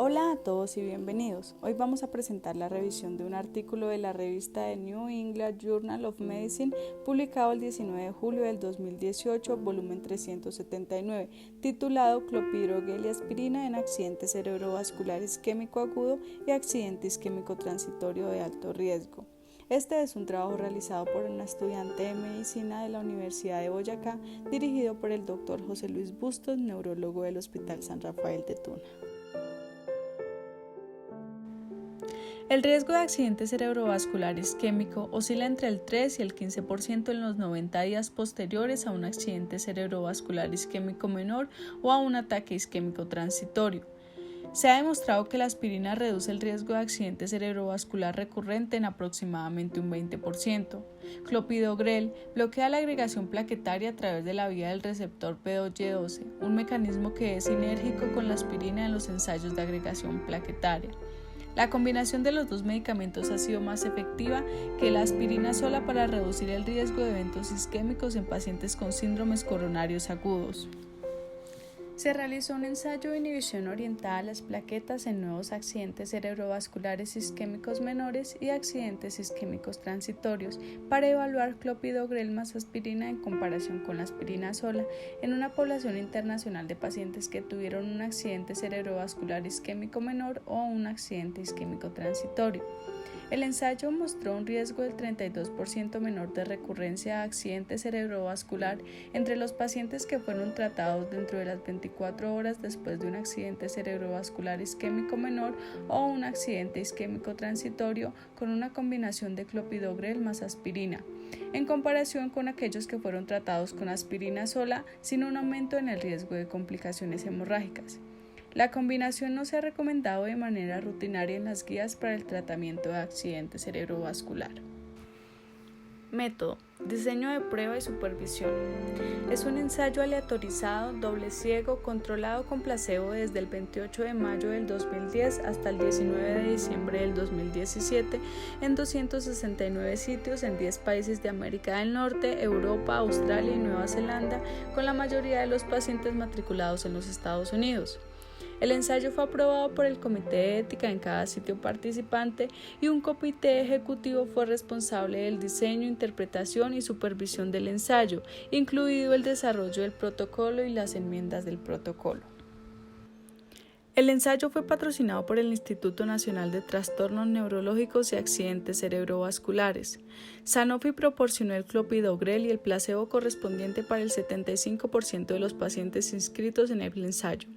Hola a todos y bienvenidos. Hoy vamos a presentar la revisión de un artículo de la revista The New England Journal of Medicine publicado el 19 de julio del 2018, volumen 379, titulado Clopidogrel y aspirina en accidente cerebrovascular isquémico agudo y accidente isquémico transitorio de alto riesgo. Este es un trabajo realizado por una estudiante de medicina de la Universidad de Boyacá, dirigido por el Dr. José Luis Bustos, neurólogo del Hospital San Rafael de Tuna. El riesgo de accidente cerebrovascular isquémico oscila entre el 3 y el 15% en los 90 días posteriores a un accidente cerebrovascular isquémico menor o a un ataque isquémico transitorio. Se ha demostrado que la aspirina reduce el riesgo de accidente cerebrovascular recurrente en aproximadamente un 20%. Clopidogrel bloquea la agregación plaquetaria a través de la vía del receptor P2Y12, un mecanismo que es sinérgico con la aspirina en los ensayos de agregación plaquetaria. La combinación de los dos medicamentos ha sido más efectiva que la aspirina sola para reducir el riesgo de eventos isquémicos en pacientes con síndromes coronarios agudos. Se realizó un ensayo de inhibición orientada a las plaquetas en nuevos accidentes cerebrovasculares isquémicos menores y accidentes isquémicos transitorios para evaluar clopidogrel más aspirina en comparación con la aspirina sola en una población internacional de pacientes que tuvieron un accidente cerebrovascular isquémico menor o un accidente isquémico transitorio. El ensayo mostró un riesgo del 32% menor de recurrencia de accidente cerebrovascular entre los pacientes que fueron tratados dentro de las 24 horas después de un accidente cerebrovascular isquémico menor o un accidente isquémico transitorio con una combinación de clopidogrel más aspirina, en comparación con aquellos que fueron tratados con aspirina sola sin un aumento en el riesgo de complicaciones hemorrágicas. La combinación no se ha recomendado de manera rutinaria en las guías para el tratamiento de accidente cerebrovascular. Método: diseño de prueba y supervisión. Es un ensayo aleatorizado, doble ciego, controlado con placebo desde el 28 de mayo del 2010 hasta el 19 de diciembre del 2017 en 269 sitios en 10 países de América del Norte, Europa, Australia y Nueva Zelanda, con la mayoría de los pacientes matriculados en los Estados Unidos. El ensayo fue aprobado por el Comité de Ética en cada sitio participante y un comité ejecutivo fue responsable del diseño, interpretación y supervisión del ensayo, incluido el desarrollo del protocolo y las enmiendas del protocolo. El ensayo fue patrocinado por el Instituto Nacional de Trastornos Neurológicos y Accidentes Cerebrovasculares. Sanofi proporcionó el clopidogrel y el placebo correspondiente para el 75% de los pacientes inscritos en el ensayo.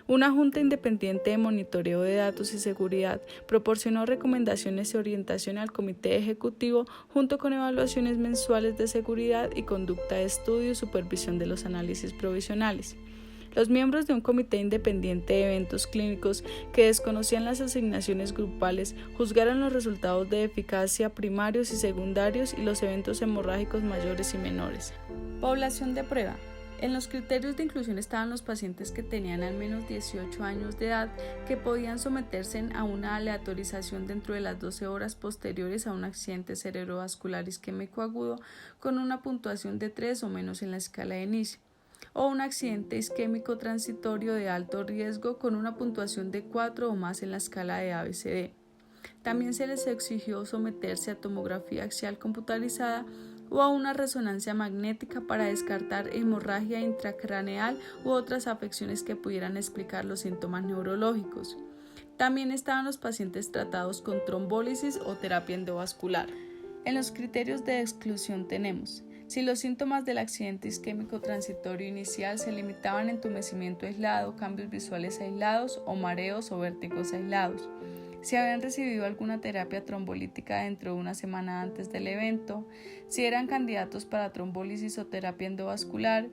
Una junta independiente de monitoreo de datos y seguridad proporcionó recomendaciones y orientación al comité ejecutivo junto con evaluaciones mensuales de seguridad y conducta de estudio y supervisión de los análisis provisionales. Los miembros de un comité independiente de eventos clínicos que desconocían las asignaciones grupales juzgaron los resultados de eficacia primarios y secundarios y los eventos hemorrágicos mayores y menores. Población de prueba. En los criterios de inclusión estaban los pacientes que tenían al menos 18 años de edad que podían someterse a una aleatorización dentro de las 12 horas posteriores a un accidente cerebrovascular isquémico agudo con una puntuación de 3 o menos en la escala de Nice, o un accidente isquémico transitorio de alto riesgo con una puntuación de 4 o más en la escala de ABCD. También se les exigió someterse a tomografía axial computarizada o a una resonancia magnética para descartar hemorragia intracraneal u otras afecciones que pudieran explicar los síntomas neurológicos. También estaban los pacientes tratados con trombólisis o terapia endovascular. En los criterios de exclusión tenemos: si los síntomas del accidente isquémico transitorio inicial se limitaban a entumecimiento aislado, cambios visuales aislados o mareos o vértigos aislados, si habían recibido alguna terapia trombolítica dentro de una semana antes del evento, si eran candidatos para trombólisis o terapia endovascular,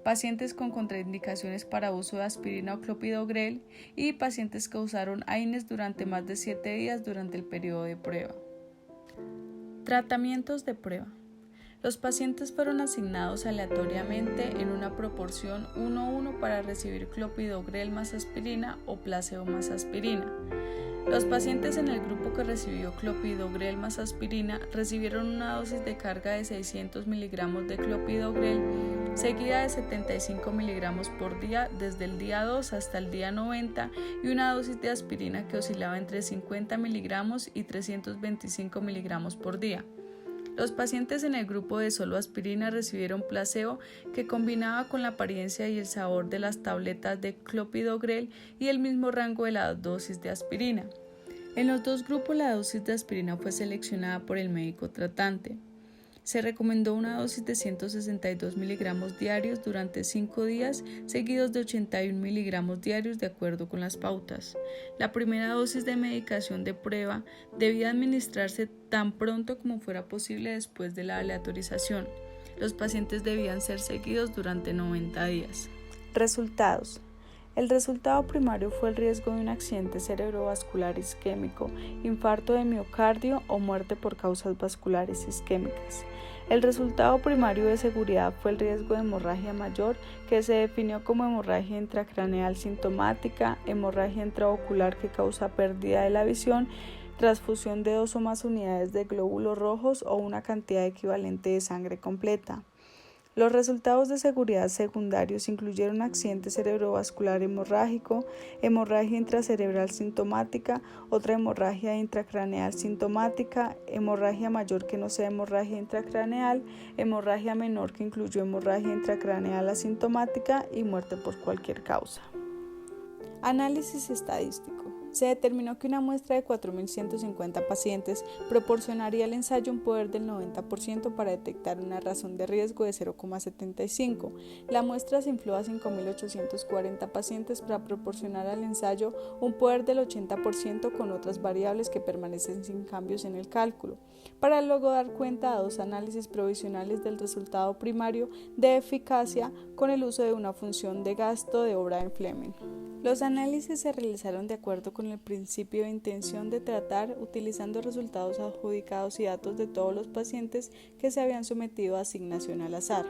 pacientes con contraindicaciones para uso de aspirina o clopidogrel y pacientes que usaron AINES durante más de 7 días durante el periodo de prueba. Tratamientos de prueba. Los pacientes fueron asignados aleatoriamente en una proporción 1:1 para recibir clopidogrel más aspirina o placebo más aspirina. Los pacientes en el grupo que recibió clopidogrel más aspirina recibieron una dosis de carga de 600 miligramos de clopidogrel seguida de 75 miligramos por día desde el día 2 hasta el día 90 y una dosis de aspirina que oscilaba entre 50 miligramos y 325 miligramos por día. Los pacientes en el grupo de solo aspirina recibieron placebo que combinaba con la apariencia y el sabor de las tabletas de clopidogrel y el mismo rango de la dosis de aspirina. En los dos grupos la dosis de aspirina fue seleccionada por el médico tratante. Se recomendó una dosis de 162 miligramos diarios durante 5 días, seguidos de 81 miligramos diarios de acuerdo con las pautas. La primera dosis de medicación de prueba debía administrarse tan pronto como fuera posible después de la aleatorización. Los pacientes debían ser seguidos durante 90 días. Resultados. El resultado primario fue el riesgo de un accidente cerebrovascular isquémico, infarto de miocardio o muerte por causas vasculares isquémicas. El resultado primario de seguridad fue el riesgo de hemorragia mayor, que se definió como hemorragia intracraneal sintomática, hemorragia intraocular que causa pérdida de la visión, transfusión de 2 o más unidades de glóbulos rojos o una cantidad equivalente de sangre completa. Los resultados de seguridad secundarios incluyeron accidente cerebrovascular hemorrágico, hemorragia intracerebral sintomática, otra hemorragia intracraneal sintomática, hemorragia mayor que no sea hemorragia intracraneal, hemorragia menor que incluyó hemorragia intracraneal asintomática y muerte por cualquier causa. Análisis estadístico. Se determinó que una muestra de 4.150 pacientes proporcionaría al ensayo un poder del 90% para detectar una razón de riesgo de 0,75. La muestra se infló a 5.840 pacientes para proporcionar al ensayo un poder del 80% con otras variables que permanecen sin cambios en el cálculo, para luego dar cuenta a 2 análisis provisionales del resultado primario de eficacia con el uso de una función de gasto de O'Brien-Fleming. Los análisis se realizaron de acuerdo con el principio de intención de tratar, utilizando resultados adjudicados y datos de todos los pacientes que se habían sometido a asignación al azar.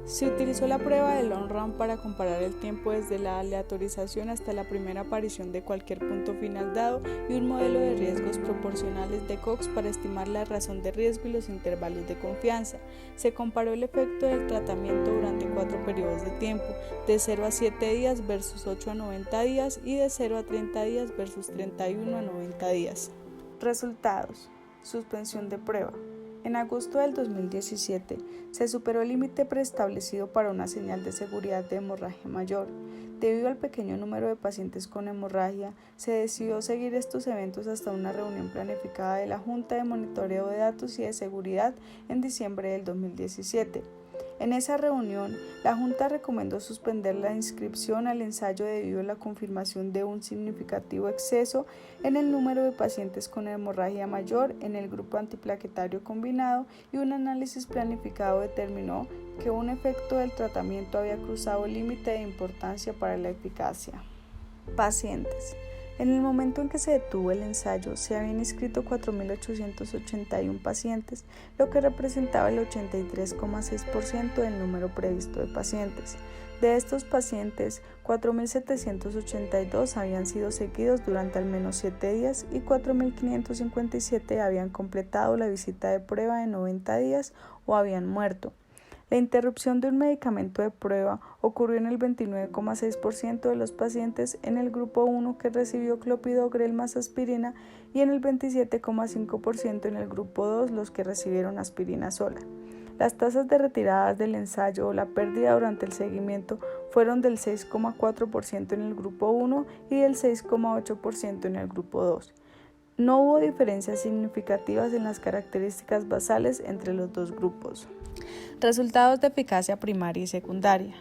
Se utilizó la prueba de long run para comparar el tiempo desde la aleatorización hasta la primera aparición de cualquier punto final dado y un modelo de riesgos proporcionales de Cox para estimar la razón de riesgo y los intervalos de confianza. Se comparó el efecto del tratamiento durante 4 periodos de tiempo, de 0 a 7 días versus 8 a 90 días y de 0 a 30 días versus 31 a 90 días. Resultados. Suspensión de prueba. En agosto del 2017 se superó el límite preestablecido para una señal de seguridad de hemorragia mayor. Debido al pequeño número de pacientes con hemorragia, se decidió seguir estos eventos hasta una reunión planificada de la Junta de Monitoreo de Datos y de Seguridad en diciembre del 2017. En esa reunión, la Junta recomendó suspender la inscripción al ensayo debido a la confirmación de un significativo exceso en el número de pacientes con hemorragia mayor en el grupo antiplaquetario combinado y un análisis planificado determinó que un efecto del tratamiento había cruzado el límite de importancia para la eficacia. Pacientes. En el momento en que se detuvo el ensayo, se habían inscrito 4.881 pacientes, lo que representaba el 83,6% del número previsto de pacientes. De estos pacientes, 4.782 habían sido seguidos durante al menos 7 días y 4.557 habían completado la visita de prueba de 90 días o habían muerto. La interrupción de un medicamento de prueba ocurrió en el 29,6% de los pacientes en el grupo 1 que recibió clopidogrel más aspirina y en el 27,5% en el grupo 2 los que recibieron aspirina sola. Las tasas de retiradas del ensayo o la pérdida durante el seguimiento fueron del 6,4% en el grupo 1 y del 6,8% en el grupo 2. No hubo diferencias significativas en las características basales entre los dos grupos. Resultados de eficacia primaria y secundaria.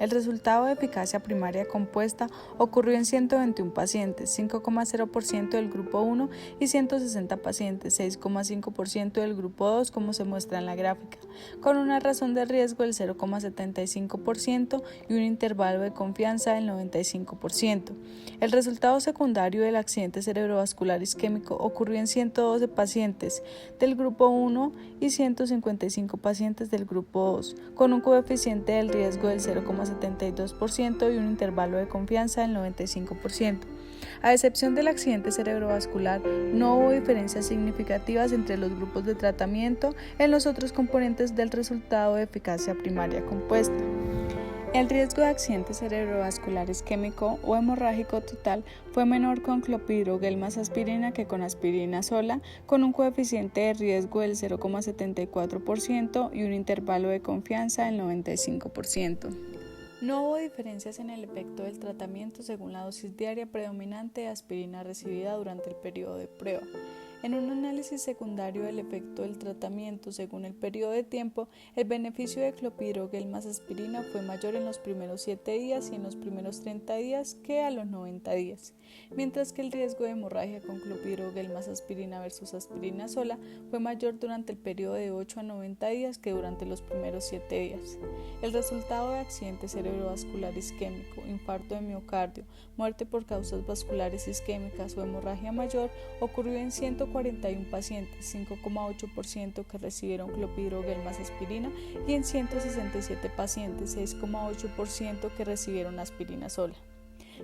El resultado de eficacia primaria compuesta ocurrió en 121 pacientes, 5,0% del grupo 1 y 160 pacientes, 6,5% del grupo 2, como se muestra en la gráfica, con una razón de riesgo del 0,75% y un intervalo de confianza del 95%. El resultado secundario del accidente cerebrovascular isquémico ocurrió en 112 pacientes del grupo 1 y 155 pacientes del grupo 2, con un coeficiente del riesgo del 0,75%. 0,72% y un intervalo de confianza del 95%. A excepción del accidente cerebrovascular, no hubo diferencias significativas entre los grupos de tratamiento en los otros componentes del resultado de eficacia primaria compuesta. El riesgo de accidente cerebrovascular isquémico o hemorrágico total fue menor con clopidogrel más aspirina que con aspirina sola, con un coeficiente de riesgo del 0,74% y un intervalo de confianza del 95%. No hubo diferencias en el efecto del tratamiento según la dosis diaria predominante de aspirina recibida durante el periodo de prueba. En un análisis secundario del efecto del tratamiento según el periodo de tiempo, el beneficio de clopidogrel más aspirina fue mayor en los primeros 7 días y en los primeros 30 días que a los 90 días, mientras que el riesgo de hemorragia con clopidogrel más aspirina versus aspirina sola fue mayor durante el periodo de 8 a 90 días que durante los primeros 7 días. El resultado de accidente cerebrovascular isquémico, infarto de miocardio, muerte por causas vasculares isquémicas o hemorragia mayor ocurrió en 141 pacientes, 5,8% que recibieron clopidogrel más aspirina y en 167 pacientes, 6,8% que recibieron aspirina sola.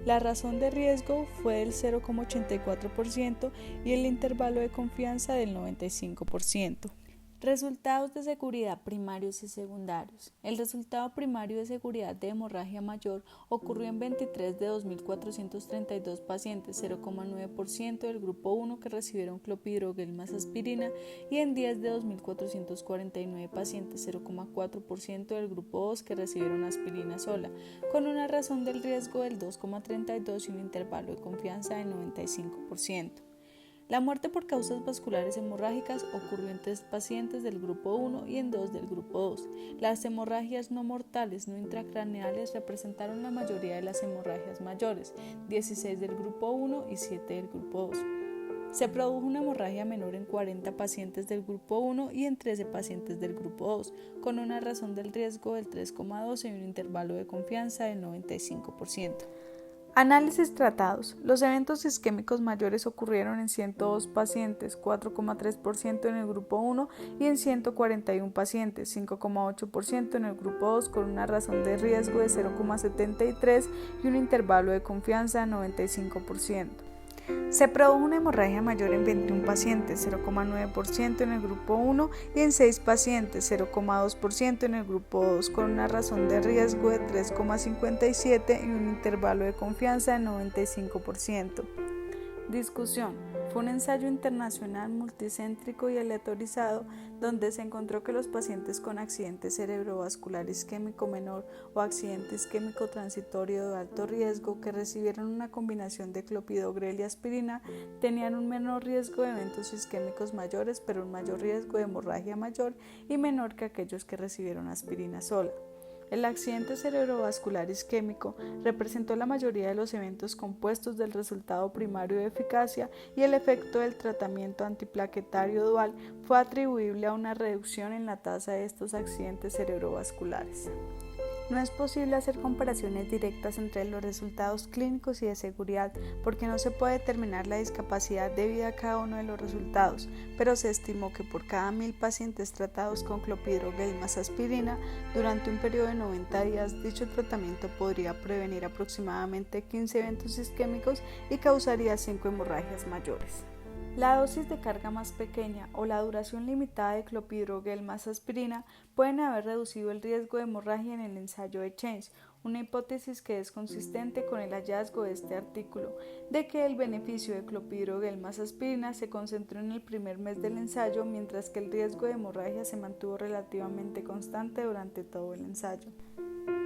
La razón de riesgo fue del 0,84% y el intervalo de confianza del 95%. Resultados de seguridad primarios y secundarios. El resultado primario de seguridad de hemorragia mayor ocurrió en 23 de 2.432 pacientes, 0,9% del grupo 1 que recibieron clopidogrel más aspirina y en 10 de 2.449 pacientes, 0,4% del grupo 2 que recibieron aspirina sola, con una razón del riesgo del 2,32 y un intervalo de confianza del 95%. La muerte por causas vasculares hemorrágicas ocurrió en 3 pacientes del grupo 1 y en 2 del grupo 2. Las hemorragias no mortales no intracraneales representaron la mayoría de las hemorragias mayores, 16 del grupo 1 y 7 del grupo 2. Se produjo una hemorragia menor en 40 pacientes del grupo 1 y en 13 pacientes del grupo 2, con una razón del riesgo del 3,12 y un intervalo de confianza del 95%. Análisis tratados. Los eventos isquémicos mayores ocurrieron en 102 pacientes, 4,3% en el grupo 1 y en 141 pacientes, 5,8% en el grupo 2, con una razón de riesgo de 0,73 y un intervalo de confianza de 95%. Se produjo una hemorragia mayor en 21 pacientes, 0,9% en el grupo 1 y en 6 pacientes, 0,2% en el grupo 2, con una razón de riesgo de 3,57 y un intervalo de confianza de 95%. Discusión. Fue un ensayo internacional multicéntrico y aleatorizado donde se encontró que los pacientes con accidente cerebrovascular isquémico menor o accidente isquémico transitorio de alto riesgo que recibieron una combinación de clopidogrel y aspirina tenían un menor riesgo de eventos isquémicos mayores, pero un mayor riesgo de hemorragia mayor y menor que aquellos que recibieron aspirina sola. El accidente cerebrovascular isquémico representó la mayoría de los eventos compuestos del resultado primario de eficacia y el efecto del tratamiento antiplaquetario dual fue atribuible a una reducción en la tasa de estos accidentes cerebrovasculares. No es posible hacer comparaciones directas entre los resultados clínicos y de seguridad porque no se puede determinar la discapacidad debida a cada uno de los resultados, pero se estimó que por cada 1.000 pacientes tratados con clopidogrel más aspirina durante un periodo de 90 días, dicho tratamiento podría prevenir aproximadamente 15 eventos isquémicos y causaría 5 hemorragias mayores. La dosis de carga más pequeña o la duración limitada de clopidogrel más aspirina pueden haber reducido el riesgo de hemorragia en el ensayo de Change, una hipótesis que es consistente con el hallazgo de este artículo, de que el beneficio de clopidogrel más aspirina se concentró en el primer mes del ensayo, mientras que el riesgo de hemorragia se mantuvo relativamente constante durante todo el ensayo.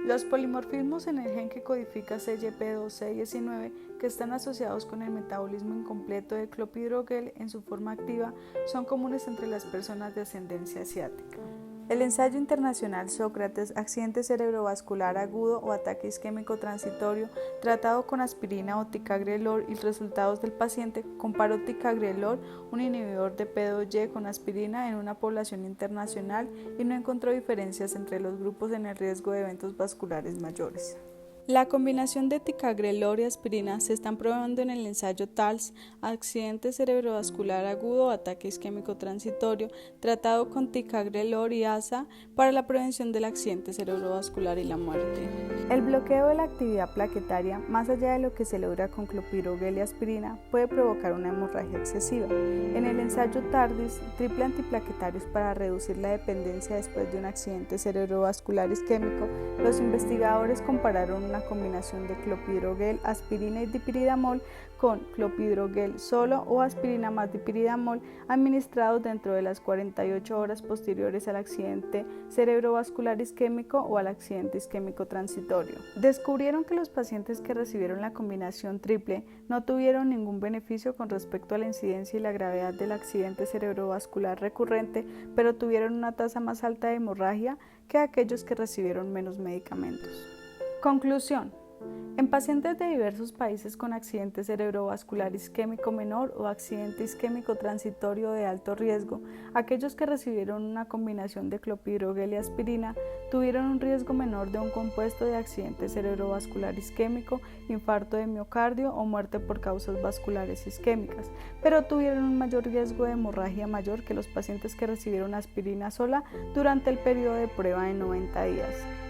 Los polimorfismos en el gen que codifica CYP2C19 que están asociados con el metabolismo incompleto de clopidogrel en su forma activa son comunes entre las personas de ascendencia asiática. El ensayo internacional Sócrates, accidente cerebrovascular agudo o ataque isquémico transitorio, tratado con aspirina o ticagrelor y resultados del paciente, comparó ticagrelor, un inhibidor de P2Y, con aspirina en una población internacional y no encontró diferencias entre los grupos en el riesgo de eventos vasculares mayores. La combinación de ticagrelor y aspirina se están probando en el ensayo TALS, accidente cerebrovascular agudo o ataque isquémico transitorio, tratado con ticagrelor y ASA para la prevención del accidente cerebrovascular y la muerte. El bloqueo de la actividad plaquetaria, más allá de lo que se logra con clopidogrel y aspirina, puede provocar una hemorragia excesiva. En el ensayo TARDIS, triple antiplaquetarios para reducir la dependencia después de un accidente cerebrovascular isquémico, los investigadores compararon una combinación de clopidogrel, aspirina y dipiridamol con clopidogrel solo o aspirina más dipiridamol administrados dentro de las 48 horas posteriores al accidente cerebrovascular isquémico o al accidente isquémico transitorio. Descubrieron que los pacientes que recibieron la combinación triple no tuvieron ningún beneficio con respecto a la incidencia y la gravedad del accidente cerebrovascular recurrente, pero tuvieron una tasa más alta de hemorragia que aquellos que recibieron menos medicamentos. Conclusión. En pacientes de diversos países con accidente cerebrovascular isquémico menor o accidente isquémico transitorio de alto riesgo, aquellos que recibieron una combinación de clopidogrel y aspirina tuvieron un riesgo menor de un compuesto de accidente cerebrovascular isquémico, infarto de miocardio o muerte por causas vasculares isquémicas, pero tuvieron un mayor riesgo de hemorragia mayor que los pacientes que recibieron aspirina sola durante el periodo de prueba de 90 días.